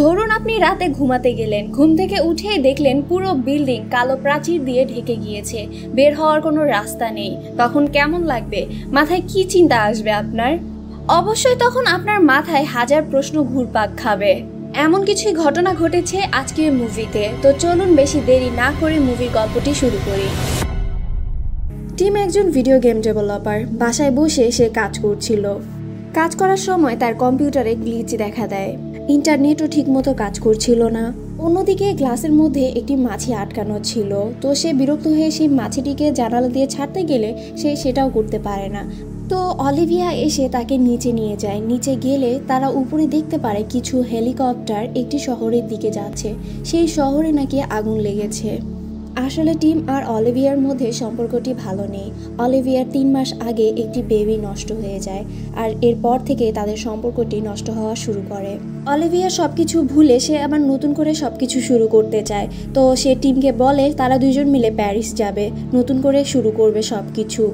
ধরুন আপনি রাতে ঘুমাতে গেলেন, ঘুম থেকে উঠেই দেখলেন পুরো বিল্ডিং কালো প্রাচীর দিয়ে ঢেকে গিয়েছে, বের হওয়ার কোনো রাস্তা নেই। তখন কেমন লাগবে? মাথায় কি চিন্তা আসবে আপনার? অবশ্যই তখন আপনার মাথায় হাজার প্রশ্ন ঘুরপাক খাবে। এমন কিছুই ঘটনা ঘটেছে আজকের মুভিতে। তো চলুন বেশি দেরি না করে মুভির গল্পটি শুরু করি। টিম একজন ভিডিও গেম ডেভেলপার। বাসায় বসে সে কাজ করছিল। কাজ করার সময় তার কম্পিউটারে গ্লিচ দেখা দেয়। ইন্টারনেটও ঠিকমতো কাজ করছিল না। অন্যদিকে গ্লাসের মধ্যে একটি মাছি আটকানো ছিল। তো সে বিরক্ত হয়ে সেই মাছিটিকে জানালা দিয়ে ছাড়তে গেলে সে সেটাও করতে পারে না। তো অলিভিয়া এসে তাকে নিচে নিয়ে যায়। নিচে গেলে তারা উপরে দেখতে পারে কিছু হেলিকপ্টার একটি শহরের দিকে যাচ্ছে। সেই শহরে নাকি আগুন লেগেছে। আসলে টিম আর অলিভিয়ার মধ্যে সম্পর্কটি ভালো নেই। অলিভিয়ার 3 মাস আগে একটি বেবি নষ্ট হয়ে যায়, আর এরপর থেকে তাদের সম্পর্কটি নষ্ট হওয়া শুরু করে। অলিভিয়া সবকিছু ভুলে সে আবার নতুন করে সবকিছু শুরু করতে চায়। তো সে টিমকে বলে তারা দুজন মিলে প্যারিস যাবে, নতুন করে শুরু করবে সবকিছু।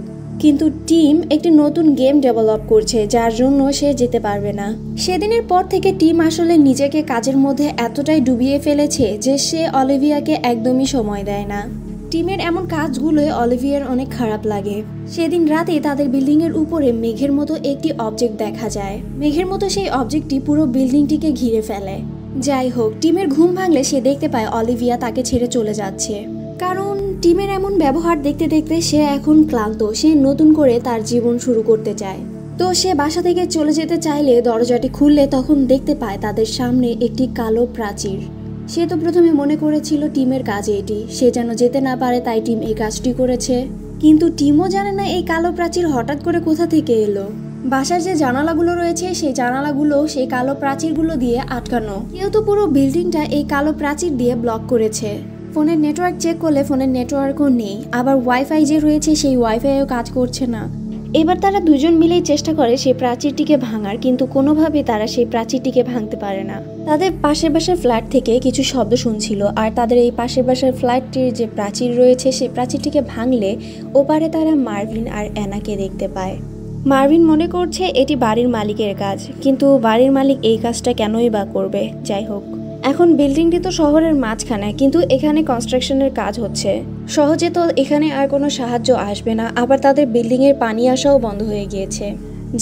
কিন্তু টিম একটি নতুন গেম ডেভেলপ করছে, যার জন্য সে যেতে পারবে না। সেদিনের পর থেকে টিম আসলে নিজেকে কাজের মধ্যে এতটাই ডুবিয়ে ফেলেছে যে সে অলিভিয়াকে একদমই সময় দেয় না। টিমের এমন কাজগুলোয় অলিভিয়ার অনেক খারাপ লাগে। সেদিন রাতে তাদের বিল্ডিংয়ের উপরে মেঘের মতো একটি অবজেক্ট দেখা যায়। মেঘের মতো সেই অবজেক্টটি পুরো বিল্ডিংটিকে ঘিরে ফেলে। যাই হোক, টিমের ঘুম ভাঙলে সে দেখতে পায় অলিভিয়া তাকে ছেড়ে চলে যাচ্ছে। কারণ টিমের এমন ব্যবহার দেখতে দেখতে সে এখন ক্লান্ত। সে নতুন করে তার জীবন শুরু করতে চায়। তো সে বাসা থেকে চলে যেতে চাইলে দরজাটি খুললে তখন দেখতে পায় তাদের সামনে একটি কালো প্রাচীর। সে তো প্রথমে মনে করেছিল টিমের কাজে এটি, সে যেন যেতে না পারে তাই টিম এই কাজটি করেছে। কিন্তু টিমও জানে না এই কালো প্রাচীর হঠাৎ করে কোথা থেকে এলো। বাসার যে জানালাগুলো রয়েছে সেই জানালাগুলো সেই কালো প্রাচীরগুলো দিয়ে আটকানো। কেউ তো পুরো বিল্ডিংটা এই কালো প্রাচীর দিয়ে ব্লক করেছে। ফোনের নেটওয়ার্ক চেক করলে ফোনের নেটওয়ার্কও নেই। আবার ওয়াইফাই যে রয়েছে সেই ওয়াইফাইও কাজ করছে না। এবার তারা দুজন মিলেই চেষ্টা করে সেই প্রাচীরটিকে ভাঙার, কিন্তু কোনোভাবে তারা সেই প্রাচীরটিকে ভাঙতে পারে না। তাদের পাশের বাসার ফ্ল্যাট থেকে কিছু শব্দ শুনছিল, আর তাদের এই পাশের বাসার ফ্ল্যাটটির যে প্রাচীর রয়েছে সেই প্রাচীরটিকে ভাঙলে ওপারে তারা মার্ভিন আর অ্যানাকে দেখতে পায়। মার্ভিন মনে করছে এটি বাড়ির মালিকের কাজ, কিন্তু বাড়ির মালিক এই কাজটা কেনই বা করবে। যাই হোক, এখন বিল্ডিংটি তো শহরের মাঝখানে, কিন্তু এখানে কনস্ট্রাকশনের কাজ হচ্ছে। সহজে তো এখানে আর কোনো সাহায্য আসবে না। আবার তাদের বিল্ডিংয়ের পানি আসাও বন্ধ হয়ে গিয়েছে।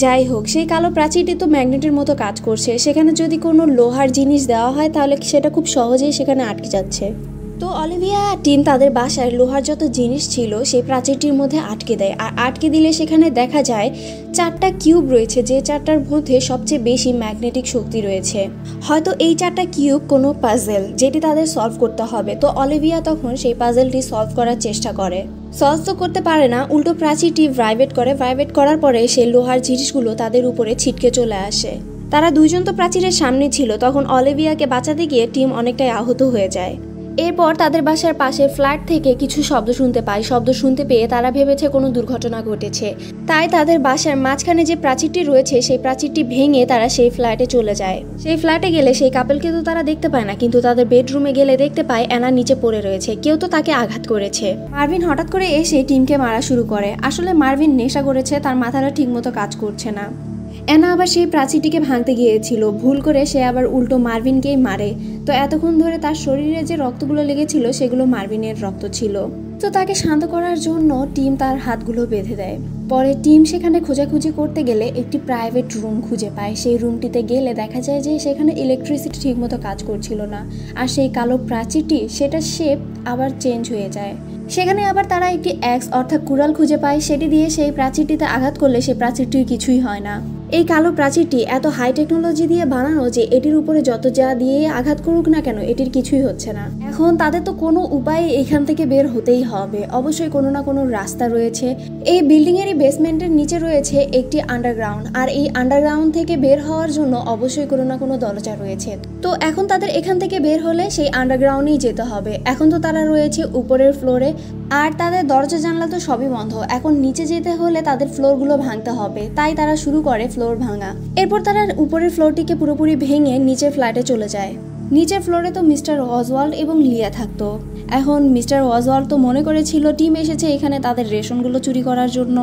যাই হোক, সেই কালো প্রাচীরটি তো ম্যাগনেটের মতো কাজ করছে। সেখানে যদি কোনো লোহার জিনিস দেওয়া হয় তাহলে সেটা খুব সহজেই সেখানে আটকে যাচ্ছে। তো অলিভিয়া টিম তাদের বাসায় লোহার যত জিনিস ছিল সেই প্রাচীরটির মধ্যে আটকে দেয়। আর আটকে দিলে সেখানে দেখা যায় 4টা কিউব রয়েছে, যে 4টার মধ্যে সবচেয়ে বেশি ম্যাগনেটিক শক্তি রয়েছে। হয়তো এই 4টা কিউব কোনো পাজেল, যেটি তাদের সলভ করতে হবে। তো অলিভিয়া তখন সেই পাজেলটি সলভ করার চেষ্টা করে। সলভ তো করতে পারে না, উল্টো প্রাচীরটি ভাইব্রেট করে। ভাইব্রেট করার পরে সেই লোহার জিনিসগুলো তাদের উপরে ছিটকে চলে আসে। তারা দুইজন তো প্রাচীরের সামনে ছিল। তখন অলিভিয়াকে বাঁচাতে গিয়ে টিম অনেকটাই আহত হয়ে যায়। এরপর তাদের বাসার পাশের ফ্ল্যাট থেকে কিছু শব্দ শুনতে পায়। শব্দ শুনতে পেয়ে তারা ভেবেছে কোনো দুর্ঘটনা ঘটেছে, তাই তাদের বাসার মাঝখানে যে প্রাচীরটি রয়েছে সেই প্রাচীরটি ভেঙে তারা সেই ফ্ল্যাটে চলে যায়। সেই ফ্ল্যাটে গেলে সেই কাপলকে তো তারা দেখতে পায় না, কিন্তু তাদের বেডরুমে গেলে দেখতে পায় অ্যানা নিচে পড়ে রয়েছে। কেউ তো তাকে আঘাত করেছে। মার্ভিন হঠাৎ করে এসে টিমকে মারা শুরু করে। আসলে মার্ভিন নেশা করেছে, তার মাথাটা ঠিকমতো কাজ করছে না। অ্যানা আবার সেই প্রাচীরটিকে ভাঙতে গিয়েছিল, ভুল করে সে আবার উল্টো মার্ভিনকেই মারে। তো এতক্ষণ ধরে তার শরীরে যে রক্তগুলো লেগেছিল সেগুলো মার্ভিনের রক্ত ছিল। তো তাকে শান্ত করার জন্য টিম তার হাতগুলো বেঁধে দেয়। পরে টিম সেখানে খোঁজাখুঁজি করতে গেলে একটি প্রাইভেট রুম খুঁজে পায়। সেই রুমটিতে গেলে দেখা যায় যে সেখানে ইলেকট্রিসিটি ঠিকমতো কাজ করছিল না। আর সেই কালো প্রাচীরটি সেটা শেপ আবার চেঞ্জ হয়ে যায়। সেখানে আবার তারা একটি অ্যাক্স অর্থাৎ কুড়াল খুঁজে পায়। সেটি দিয়ে সেই প্রাচীরটিতে আঘাত করলে সেই প্রাচীরটির কিছুই হয় না। এই কালো প্রাচীরটি এত হাই টেকনোলজি দিয়ে বানানো যে এটির উপরে যত যা দিয়ে আঘাত করুক না কেন এটির কিছুই হচ্ছে না। এখন তাদের তো কোনো উপায়ে এখান থেকে বের হতেই হবে। অবশ্যই কোনো না কোনো রাস্তা রয়েছে। এই বিল্ডিংয়েরই বেসমেন্টের নিচে রয়েছে একটি আন্ডারগ্রাউন্ড, আর এই আন্ডারগ্রাউন্ড থেকে বের হওয়ার জন্য অবশ্যই কোনো না কোনো দরজা রয়েছে। তো এখন তাদের এখান থেকে বের হলে সেই আন্ডারগ্রাউন্ডেই যেতে হবে। এখন তো তারা রয়েছে উপরের ফ্লোরে, আর তাদের দরজা জানলা তো সবই বন্ধ। এখন নিচে যেতে হলে তাদের ফ্লোরগুলো ভাঙতে হবে, তাই তারা শুরু করে ফ্লোর ভাঙা। এরপর তারা উপরের ফ্লোরটিকে পুরোপুরি ভেঙে নিচের ফ্ল্যাটে চলে যায়। নিচের ফ্লোরে তো মিস্টার অজওয়াল্ড এবং লিয়া থাকতো। এখন মিস্টার অজওয়াল্ড তো মনে করেছিল টিম এসেছে এখানে তাদের রেশনগুলো চুরি করার জন্য,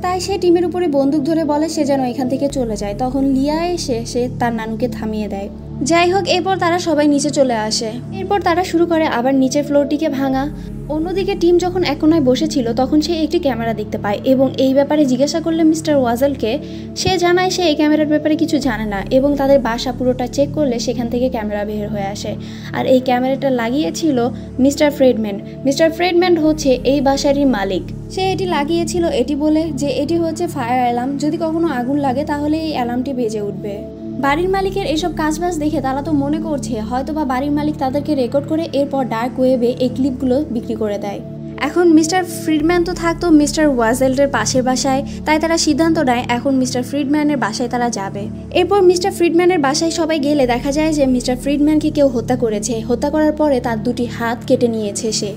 তাই সে টিমের উপরে বন্দুক ধরে বলে সে যেন এখান থেকে চলে যায়। তখন লিয়া এসে সে তার নানুকে থামিয়ে দেয়। যাই হোক, এরপর তারা সবাই নিচে চলে আসে। এরপর তারা শুরু করে আবার নিচের ফ্লোরটিকে ভাঙা। অন্যদিকে টিম যখন এক কোনায় বসেছিল তখন সে একটি ক্যামেরা দেখতে পায় এবং এই ব্যাপারে জিজ্ঞাসা করলে মিস্টার ওয়াজেলকে সে জানায় সে এই ক্যামেরার ব্যাপারে কিছু জানে না এবং তাদের বাসা পুরোটা চেক করলে সেখান থেকে ক্যামেরা বের হয়ে আসে। আর এই ক্যামেরাটা লাগিয়েছিল মিস্টার ফ্রেডম্যান। মিস্টার ফ্রেডম্যান হচ্ছে এই বাসারই মালিক। সে এটি লাগিয়েছিল এটি বলে যে এটি হচ্ছে ফায়ার অ্যালার্ম, যদি কখনো আগুন লাগে তাহলে এই অ্যালার্মটি বেজে উঠবে। বাড়ির মালিকের এসব কাজবাজ দেখে তারা তো মনে করছে হয়তোবা বাড়ির মালিক তাদেরকে রেকর্ড করে এরপর ডার্ক ওয়েবে এই ক্লিপগুলো বিক্রি করে দেয়। এখন মিস্টার ফ্রিডম্যান তো থাকতো মিস্টার ওয়াজেলের পাশের বাসায়, তাই তারা সিদ্ধান্ত নেয় এখন মিস্টার ফ্রিডম্যানের বাসায় তারা যাবে। এরপর মিস্টার ফ্রিডম্যানের বাসায় সবাই গেলে দেখা যায় যে মিস্টার ফ্রিডম্যানকে কেউ হত্যা করেছে। হত্যা করার পরে তার দুটি হাত কেটে নিয়েছে সে।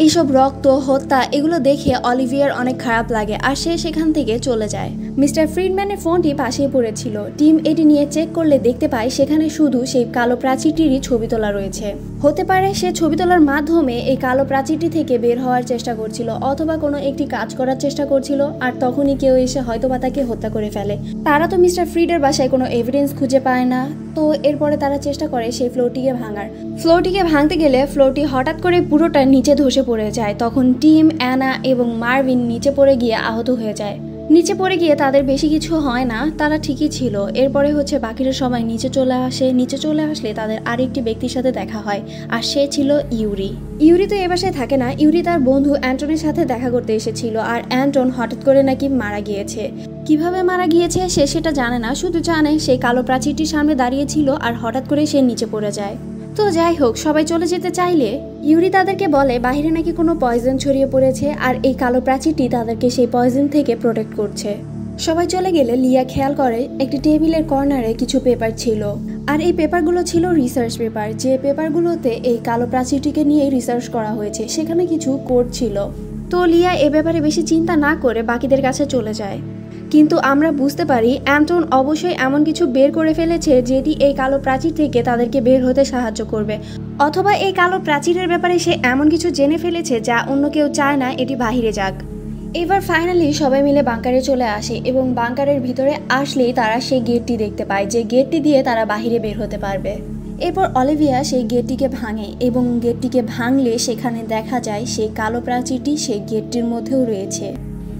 এইসব রক্ত, হত্যা এগুলো দেখে অলিভিয়ার অনেক খারাপ লাগে আর সে সেখান থেকে চলে যায়। মিস্টার ফ্রিডম্যানের ফোনটি পাশেই পড়েছিল। টিম এটি নিয়ে চেক করলে দেখতে পায় সেখানে শুধু সেই কালো প্রাচীরটিরই ছবি তোলা রয়েছে। হতে পারে সে ছবি তোলার মাধ্যমে এই কালো প্রাচীরটি থেকে বের হওয়ার চেষ্টা করছিল অথবা কোনো একটি কাজ করার চেষ্টা করছিল, আর তখনই কেউ এসে হয়তোবা তাকে হত্যা করে ফেলে। তারা তো মিস্টার ফ্রিডের বাসায় কোনো এভিডেন্স খুঁজে পায় না, তো এরপরে তারা চেষ্টা করে সেই ফ্লোরটিকে ভাঙার। ফ্লোরটিকে ভাঙতে গেলে ফ্লোরটি হঠাৎ করে পুরোটা নিচে ধসে পড়ে যায়। তখন টিম, অ্যানা এবং মার্ভিন নিচে পড়ে গিয়ে আহত হয়ে যায়। নিচে পড়ে গিয়ে তাদের বেশি কিছু হয় না, তারা ঠিকই ছিল। এরপরে হচ্ছে বাকিরা সবাই নিচে চলে আসে। নিচে চলে আসলে তাদের আরেকটি ব্যক্তির সাথে দেখা হয়, আর সে ছিল ইউরি। ইউরি তো এ বাসায় থাকে না, ইউরি তার বন্ধু অ্যান্টনের সাথে দেখা করতে এসেছিল। আর অ্যান্টন হঠাৎ করে নাকি মারা গিয়েছে। কিভাবে মারা গিয়েছে সে সেটা জানে না, শুধু জানে সেই কালো প্রাচীরটির সামনে দাঁড়িয়েছিল আর হঠাৎ করে সে নিচে পড়ে যায়। তো যাই হোক, সবাই চলে যেতে চাইলে ইউরি তাদেরকে বলে বাইরে নাকি কোনো পয়জন ছড়িয়ে পড়েছে আর এই কালো প্রাচীরটি তাদেরকে সেই পয়জন থেকে প্রোটেক্ট করছে। সবাই চলে গেলে লিয়া খেয়াল করে একটি টেবিলের কর্নারে কিছু পেপার ছিল, আর এই পেপারগুলো ছিল রিসার্চ পেপার। যে পেপারগুলোতে এই কালো প্রাচীরটিকে নিয়ে রিসার্চ করা হয়েছে, সেখানে কিছু কোড ছিল। তো লিয়া এ ব্যাপারে বেশি চিন্তা না করে বাকিদের কাছে চলে যায়। কিন্তু আমরা বুঝতে পারি অ্যান্টন অবশ্যই এমন কিছু বের করে ফেলেছে যেটি এই কালো প্রাচীর থেকে তাদেরকে বের হতে সাহায্য করবে, অথবা এই কালো প্রাচীরের ব্যাপারে সে এমন কিছু জেনে ফেলেছে যা অন্য কেউ চায় না এটি বাহিরে যাক। এবার ফাইনালি সবাই মিলে বাংকারে চলে আসে এবং বাংকারের ভিতরে আসলেই তারা সেই গেটটি দেখতে পায়, যে গেটটি দিয়ে তারা বাহিরে বের হতে পারবে। এরপর অলিভিয়া সেই গেটটিকে ভাঙে এবং গেটটিকে ভাঙলে সেখানে দেখা যায় সেই কালো প্রাচীরটি সেই গেটটির মধ্যেও রয়েছে।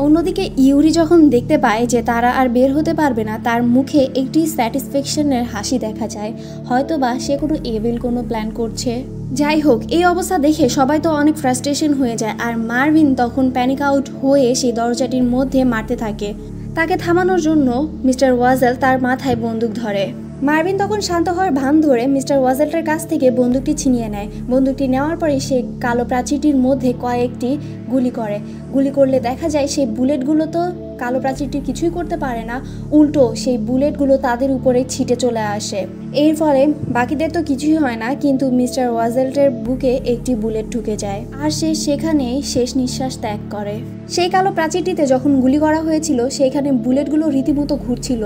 অন্যদিকে ইউরি যখন দেখতে পায় যে তারা আর বের হতে পারবে না, তার মুখে একটি স্যাটিসফ্যাকশনের হাসি দেখা যায়, হয়তোবা সে কোনো এভিল কোনো প্ল্যান করছে। যাই হোক, এই অবস্থা দেখে সবাই তো অনেক ফ্রাস্ট্রেশন হয়ে যায়, আর মার্ভিন তখন প্যানিক আউট হয়ে সেই দরজাটির মধ্যে মারতে থাকে। তাকে থামানোর জন্য মিস্টার ওয়াজেল তার মাথায় বন্দুক ধরে। মার্ভিন তখন শান্ত হওয়ার ভান ধরে মিস্টার ওয়াজেলের কাছ থেকে বন্দুকটি ছিনিয়ে নেয়। বন্দুকটি নেওয়ার পরে সে কালো প্রাচীরটির মধ্যে কয়েকটি গুলি করে। গুলি করলে দেখা যায় সেই বুলেটগুলো তো কালো প্রাচীরটি কিছুই করতে পারে না, উল্টো সেই বুলেটগুলো তাদের উপরে ছিটে চলে আসে। এর ফলে বাকিদের তো কিছুই হয় না, কিন্তু মিস্টার ওয়াজেলের বুকে একটি বুলেট ঢুকে যায় আর সে সেখানেই শেষ নিঃশ্বাস ত্যাগ করে। সেই কালো প্রাচীরটিতে যখন গুলি করা হয়েছিল সেখানে বুলেটগুলো রীতিমতো ঘুরছিল।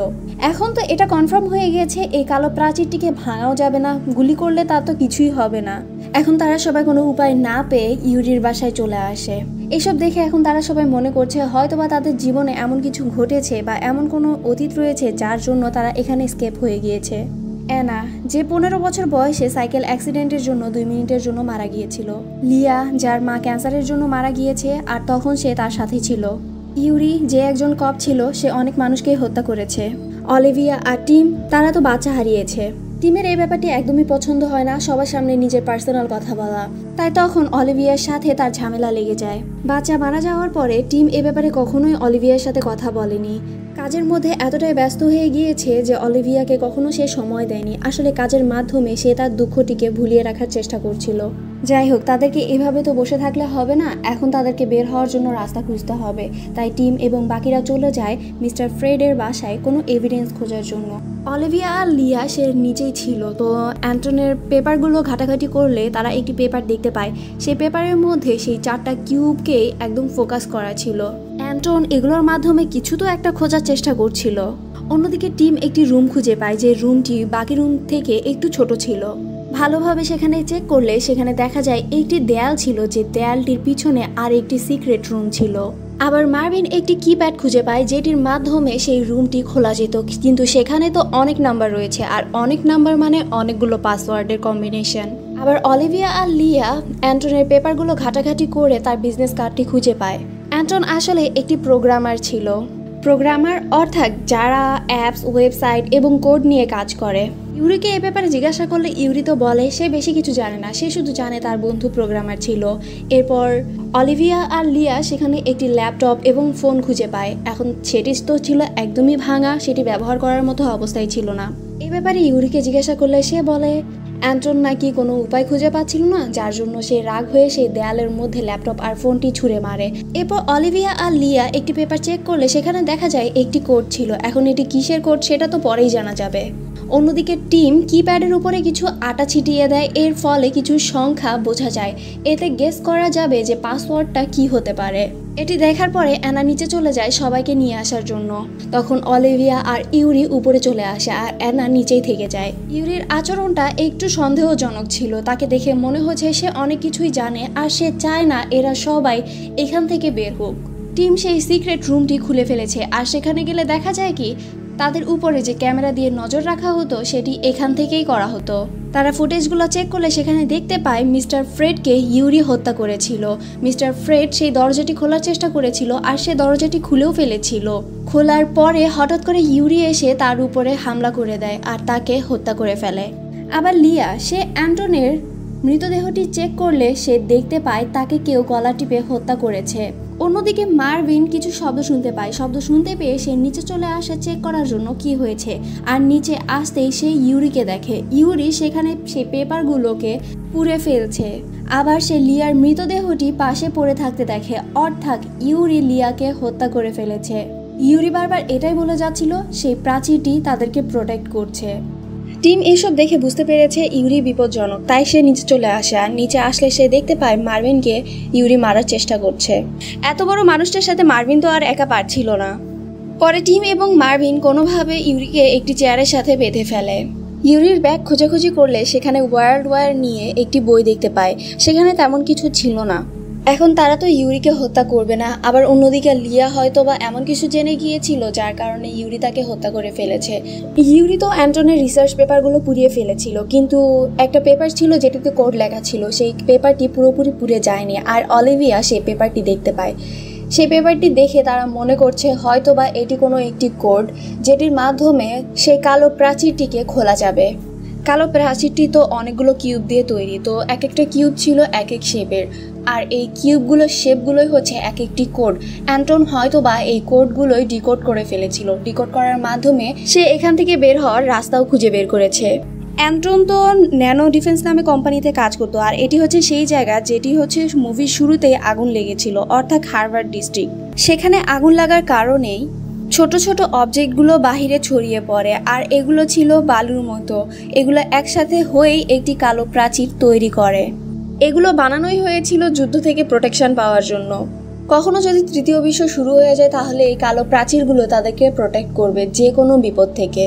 এখন তো এটা কনফার্ম হয়ে গিয়েছে এই কালো প্রাচীরটিকে ভাঙাও যাবে না, গুলি করলে তা তো কিছুই হবে না। এখন তারা সবাই কোনো উপায় না পেয়ে ইউরির বাসায় চলে আসে। এসব দেখে এখন তারা সবাই মনে করছে হয়তোবা তাদের জীবনে এমন কিছু ঘটেছে বা এমন কোনো অতীত রয়েছে যার জন্য তারা এখানে স্কেপ হয়ে গিয়েছে। অ্যানা, যে 15 বছর বয়সে সাইকেল অ্যাক্সিডেন্টের জন্য 2 মিনিটের জন্য মারা গিয়েছিল। লিয়া, যার মা ক্যান্সারের জন্য মারা গিয়েছে আর তখন সে তার সাথে ছিল। ইউরি, যে একজন কপ ছিল, সে অনেক মানুষকে হত্যা করেছে। অলিভিয়া আর টিম, তারা তো বাচ্চা হারিয়েছে। টিমের এই ব্যাপারটি একদমই পছন্দ হয় না সবার সামনে নিজের পার্সোনাল কথা বলা, তাই তখন অলিভিয়ার সাথে তার ঝামেলা লেগে যায়। বাচ্চা মারা যাওয়ার পরে টিম এ ব্যাপারে কখনোই অলিভিয়ার সাথে কথা বলেনি। কাজের মধ্যে এতটাই ব্যস্ত হয়ে গিয়েছে যে অলিভিয়াকে কখনো সে সময় দেয়নি। আসলে কাজের মাধ্যমে সে তার দুঃখটিকে ভুলিয়ে রাখার চেষ্টা করছিল। যাই হোক, তাদেরকে এভাবে তো বসে থাকলে হবে না, এখন তাদেরকে বের হওয়ার জন্য রাস্তা খুঁজতে হবে। তাই টিম এবং বাকিরা চলে যায় মিস্টার ফ্রেডের বাসায় কোনো এভিডেন্স খোঁজার জন্য। অলিভিয়া আর লিয়া সে নিচেই ছিল, তো অ্যান্টনের পেপারগুলো ঘাটাঘাটি করলে তারা একটি পেপার দেখতে পায়। সেই পেপারের মধ্যে সেই 4টা কিউবকে একদম ফোকাস করা ছিল। অ্যান্টন এগুলোর মাধ্যমে কিছু তো একটা খোঁজার চেষ্টা করছিল। অন্যদিকে টিম একটি রুম খুঁজে পায়, যে রুমটি বাকি রুম থেকে একটু ছোট ছিল। ভালোভাবে সেখানে চেক করলে সেখানে দেখা যায় একটি দেয়াল ছিল, যে দেয়ালটির পিছনে আর একটি সিক্রেট রুম ছিল। আবার মার্ভিন একটি কিপ্যাড খুঁজে পায় যেটির মাধ্যমে সেই রুমটি খোলা যেত, কিন্তু সেখানে তো অনেক নাম্বার রয়েছে, আর অনেক নাম্বার মানে অনেকগুলো পাসওয়ার্ডের কম্বিনেশন। আবার অলিভিয়া আর লিয়া অ্যান্টনের পেপারগুলো ঘাটাঘাটি করে তার বিজনেস কার্ডটি খুঁজে পায়। অ্যান্টন আসলে একটি প্রোগ্রামার ছিল। প্রোগ্রামার অর্থাৎ যারা অ্যাপস, ওয়েবসাইট এবং কোড নিয়ে কাজ করে। ইউরিকে এ ব্যাপারে জিজ্ঞাসা করলে ইউরি তো বলে সে বেশি কিছু জানে না, সে শুধু জানে তার বন্ধু প্রোগ্রামার ছিল। এরপর অলিভিয়া আর লিয়া সেখানে একটি ল্যাপটপ এবং ফোন খুঁজে পায়। এখন সেটি তো ছিল একদমই ভাঙা, সেটি ব্যবহার করার মতো অবস্থায় ছিল না। এই ব্যাপারে ইউরিকে জিজ্ঞাসা করলে সে বলে অ্যান্টন নাকি কোনো উপায় খুঁজে পাচ্ছিল না, যার জন্য সে রাগ হয়ে সেই দেয়ালের মধ্যে ল্যাপটপ আর ফোনটি ছুঁড়ে মারে। এরপর অলিভিয়া আর লিয়া একটি পেপার চেক করলে সেখানে দেখা যায় একটি কোড ছিল। এখন এটি কিসের কোড সেটা তো পরেই জানা যাবে। অন্যদিকে টিম কিপ্যাডের উপরে কিছু আটা ছিটিয়ে দেয়, এর ফলে কিছু সংখ্যা বোঝা যায়। এতে গেস করা যাবে যে পাসওয়ার্ডটা কি হতে পারে। এটি দেখার পরে অ্যানা নিচে চলে যায় সবাইকে নিয়ে আসার জন্য। তখন অলিভিয়া আর ইউরি উপরে চলে আসে আর অ্যানা নিচেই থেকে যায়। ইউরির আচরণটা একটু সন্দেহজনক ছিল, তাকে দেখে মনে হচ্ছে সে অনেক কিছুই জানে আর সে চায় না এরা সবাই এখান থেকে বের হোক। টিম সেই সিক্রেট রুমটি খুলে ফেলেছে আর সেখানে গেলে দেখা যায় কি তাদের উপরে যে ক্যামেরা দিয়ে নজর রাখা হতো সেটি এখান থেকেই করা হতো। তারা ফুটেজগুলো চেক করলে সেখানে দেখতে পায় মিস্টার ফ্রেডকে ইউরি হত্যা করেছিল। মিস্টার ফ্রেড সেই দরজাটি খোলার চেষ্টা করেছিল আর সে দরজাটি খুলেও ফেলেছিল। খোলার পরে হঠাৎ করে ইউরি এসে তার উপরে হামলা করে দেয় আর তাকে হত্যা করে ফেলে। আবার লিয়া সে অ্যান্টনের মৃতদেহটি চেক করলে সে দেখতে পায় তাকে কেউ গলা টিপে হত্যা করেছে। অন্যদিকে মার্ভিন কিছু শব্দ শুনতে পায়। শব্দ শুনতে পেয়ে সে নিচে চলে আসে চেক করার জন্য কি হয়েছে, আর নিচে আসতেই সে ইউরিকে দেখে। ইউরি সেখানে সেই পেপারগুলোকে পুড়ে ফেলছে। আবার সে লিয়ার মৃতদেহটি পাশে পড়ে থাকতে দেখে, অর্থাৎ ইউরি লিয়াকে হত্যা করে ফেলেছে। ইউরি বারবার এটাই বলে যাচ্ছিল সেই প্রাচীরটি তাদেরকে প্রোটেক্ট করছে। টিম এসব দেখে বুঝতে পেরেছে ইউরি বিপজ্জনক, তাই সে নিচে চলে আসে। আর নিচে আসলে সে দেখতে পায় মার্ভিনকে ইউরি মারার চেষ্টা করছে। এত বড় মানুষটার সাথে মার্ভিন তো আর একা পারছিল না। পরে টিম এবং মার্ভিন কোনোভাবে ইউরিকে একটি চেয়ারের সাথে বেঁধে ফেলে। ইউরির ব্যাগ খোঁজাখুঁজি করলে সেখানে ওয়ার্ল্ড ওয়ার নিয়ে একটি বই দেখতে পায়, সেখানে তেমন কিছু ছিল না। এখন তারা তো ইউরিকে হত্যা করবে না। আবার অন্যদিকে লিয়া হয়তো বা এমন কিছু জেনে গিয়েছিল যার কারণে ইউরি তাকে হত্যা করে ফেলেছে। ইউরি তো অ্যান্টনের রিসার্চ পেপারগুলো পুড়িয়ে ফেলেছিল, কিন্তু একটা পেপার ছিল যেটিতে কোড লেখা ছিল, সেই পেপারটি পুরোপুরি পুড়ে যায়নি। আর অলিভিয়া সেই পেপারটি দেখতে পায়। সেই পেপারটি দেখে তারা মনে করছে হয়তো বা এটি কোনো একটি কোড যেটির মাধ্যমে সেই কালো প্রাচীরটিকে খোলা যাবে। কালো প্রাচীরটি তো অনেকগুলো কিউব দিয়ে তৈরি, তো এক একটা কিউব ছিল এক এক শেপের, আর এই কিউবগুলোর শেপগুলোই হচ্ছে এক একটি কোড। অ্যান্টন হয়তো বা এই কোডগুলোই ডিকোড করে ফেলেছিল। ডিকোড করার মাধ্যমে সে এখান থেকে বের হওয়ার রাস্তাও খুঁজে বের করেছে। অ্যান্টন তো ন্যানো ডিফেন্স নামে কোম্পানিতে কাজ করতো, আর এটি হচ্ছে সেই জায়গা যেটি হচ্ছে মুভির শুরুতেই আগুন লেগেছিল, অর্থাৎ হার্ভার্ড ডিস্ট্রিক্ট। সেখানে আগুন লাগার কারণেই ছোট ছোট অবজেক্টগুলো বাহিরে ছড়িয়ে পড়ে, আর এগুলো ছিল বালুর মতো। এগুলো একসাথে হয়েই একটি কালো প্রাচীর তৈরি করে। এগুলো বানানোই হয়েছিল যুদ্ধ থেকে প্রোটেকশন পাওয়ার জন্য। কখনো যদি তৃতীয় বিশ্ব শুরু হয়ে যায় তাহলে এই কালো প্রাচীরগুলো তাদেরকে প্রোটেক্ট করবে যে কোনো বিপদ থেকে।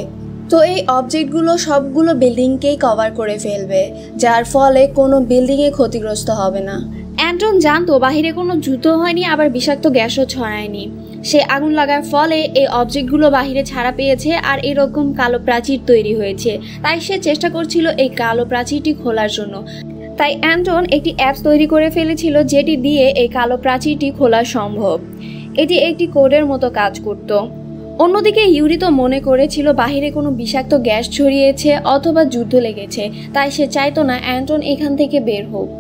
তো এই অবজেক্টগুলো সবগুলো বিল্ডিংকেই কভার করে ফেলবে, যার ফলে কোনো বিল্ডিংয়ে ক্ষতিগ্রস্ত হবে না। অ্যান্টন জানতো বাহিরে কোনো যুদ্ধ হয়নি, আবার বিষাক্ত গ্যাসও ছড়ায়নি। সে আগুন লাগার ফলে এই অবজেক্টগুলো বাহিরে ছাড়া পেয়েছে আর এরকম কালো প্রাচীর তৈরি হয়েছে। তাই সে চেষ্টা করছিল এই কালো প্রাচীরটি খোলার জন্য। তাই অ্যান্টন একটি অ্যাপস তৈরি করে ফেলেছিল যেটি দিয়ে এই কালো প্রাচীরটি খোলা সম্ভব। এটি একটি কোডের মতো কাজ করত। অন্যদিকে ইউরি তো মনে করেছিল বাহিরে কোনো বিষাক্ত গ্যাস ছড়িয়েছে অথবা যুদ্ধ লেগেছে, তাই সে চাইতো না অ্যান্টন এখান থেকে বের হোক।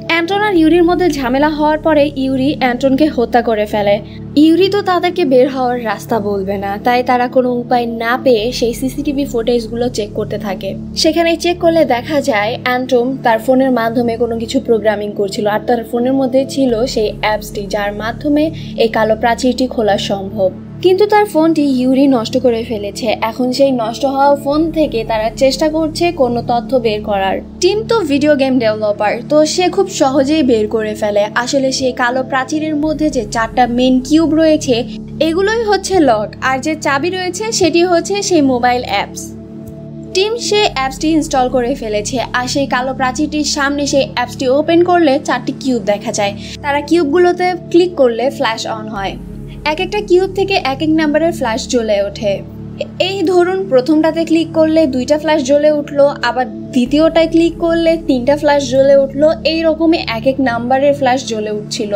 অ্যান্টন আর ইউরির মধ্যে ঝামেলা হওয়ার পরে ইউরি অ্যান্টনকে হত্যা করে ফেলে। ইউরি তো তাদেরকে বের হওয়ার রাস্তা বলবে না, তাই তারা কোনো উপায় না পেয়ে সেই সিসিটিভি ফুটেজগুলো চেক করতে থাকে। সেখানে চেক করলে দেখা যায় অ্যান্টন তার ফোনের মাধ্যমে কোনো কিছু প্রোগ্রামিং করছিল, আর তার ফোনের মধ্যে ছিল সেই অ্যাপসটি যার মাধ্যমে এই কালো প্রাচীরটি খোলা সম্ভব। কিন্তু তার ফোনটি ইউরি নষ্ট করে ফেলেছে। এখন সেই নষ্ট হওয়া ফোন থেকে তারা চেষ্টা করছে কোনো তথ্য বের করার। টিম তো ভিডিও গেম ডেভেলপার, তো সে খুব সহজেই বের করে ফেলে। আসলে সেই কালো প্রাচীরের মধ্যে যে 4টা মেন কিউব রয়েছে এগুলোই হচ্ছে লক, আর যে চাবি রয়েছে সেটি হচ্ছে সেই মোবাইল অ্যাপস। টিম সেই অ্যাপসটি ইনস্টল করে ফেলেছে আর সেই কালো প্রাচীরটির সামনে সেই অ্যাপসটি ওপেন করলে 4টি কিউব দেখা যায়। তারা কিউবগুলোতে ক্লিক করলে ফ্ল্যাশ অন হয়। এক একটা কিউব থেকে এক এক নাম্বারের ফ্ল্যাশ জ্বলে ওঠে। এই ধরুন প্রথমটাতে ক্লিক করলে 2টা ফ্ল্যাশ জ্বলে উঠলো, আবার দ্বিতীয়টায় ক্লিক করলে 3টা ফ্ল্যাশ জ্বলে উঠলো, এইরকমই এক এক নাম্বারের ফ্ল্যাশ জ্বলে উঠছিল।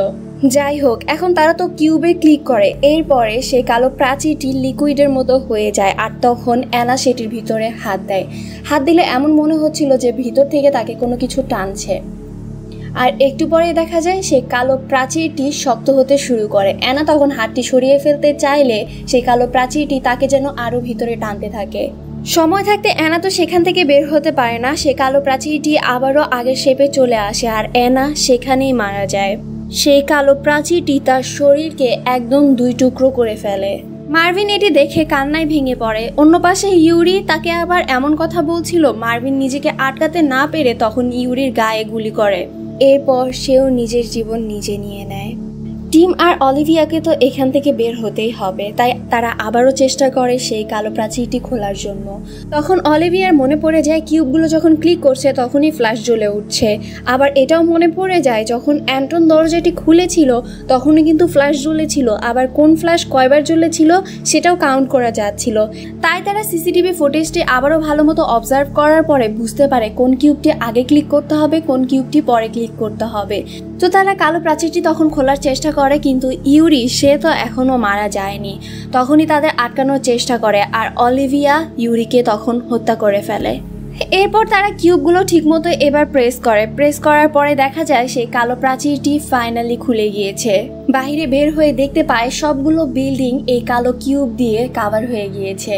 যাই হোক, এখন তারা তো কিউবে ক্লিক করে, এরপরে সেই কালো প্রাচীরটি লিকুইডের মতো হয়ে যায় আর তখন অ্যানা সেটির ভিতরে হাত দেয়। হাত দিলে এমন মনে হচ্ছিল যে ভিতর থেকে তাকে কোনো কিছু টানছে। আর একটু পরে দেখা যায় সেই কালো প্রাচীরটি শক্ত হতে শুরু করে। অ্যানা তখন হাতটি সরিয়ে ফেলতে চাইলে সেই কালো প্রাচীরটি তাকে যেন আরও ভিতরে টানতে থাকে। সময় থাকতে অ্যানা তো সেখান থেকে বের হতে পারে না। সে কালো প্রাচীরটি আবারও আগের শেপে চলে আসে আর অ্যানা সেখানেই মারা যায়। সেই কালো প্রাচীরটি তার শরীরকে একদম 2 টুকরো করে ফেলে। মার্ভিন এটি দেখে কান্নায় ভেঙে পড়ে। অন্য পাশে ইউরি তাকে আবার এমন কথা বলছিল, মার্ভিন নিজেকে আটকাতে না পেরে তখন ইউরির গায়ে গুলি করে। এরপর সেও নিজের জীবন নিজে নিয়ে নেয়। টিম আর অলিভিয়াকে তো এখান থেকে বের হতেই হবে, তাই তারা আবারও চেষ্টা করে সেই কালো প্রাচীরটি খোলার জন্য। তখন অলিভিয়ার মনে পড়ে যায় কিউবগুলো যখন ক্লিক করছে তখনই ফ্ল্যাশ জ্বলে উঠছে। আবার এটাও মনে পড়ে যায় যখন অ্যান্টন দরজাটি খুলেছিল তখনই কিন্তু ফ্ল্যাশ জ্বলেছিল, আবার কোন ফ্ল্যাশ কয়বার জ্বলেছিল সেটাও কাউন্ট করা যাচ্ছিল। তাই তারা সিসিটিভি ফুটেজটি আবারও ভালো মতো অবজার্ভ করার পরে বুঝতে পারে কোন কিউবটি আগে ক্লিক করতে হবে, কোন কিউবটি পরে ক্লিক করতে হবে। তো তারা কালো প্রাচীরটি তখন খোলার চেষ্টা করে, কিন্তু ইউরি সে তো এখনো মারা যায়নি। তখনই তাদের আটকানোর চেষ্টা করে আর অলিভিয়া ইউরিকে তখন হত্যা করে ফেলে। এরপর তারা কিউবগুলো ঠিকমতো এবার প্রেস করার পরে দেখা যায় সেই কালো প্রাচীরটি ফাইনালি খুলে গিয়েছে। বাইরে বের হয়ে দেখতে পায় সবগুলো বিল্ডিং এই কালো কিউব দিয়ে কাভার হয়ে গিয়েছে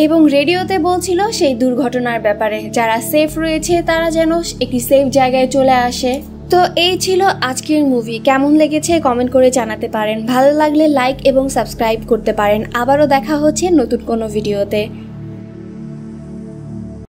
এবং রেডিওতে বলছিল সেই দুর্ঘটনার ব্যাপারে। যারা সেফ রয়েছে তারা যেন একটি সেফ জায়গায় চলে আসে। তো এই ছিল আজকের মুভি। কেমন লেগেছে কমেন্ট করে জানাতে পারেন। ভালো লাগলে লাইক এবং সাবস্ক্রাইব করতে পারেন। আবারও দেখা হচ্ছে নতুন কোনো ভিডিওতে।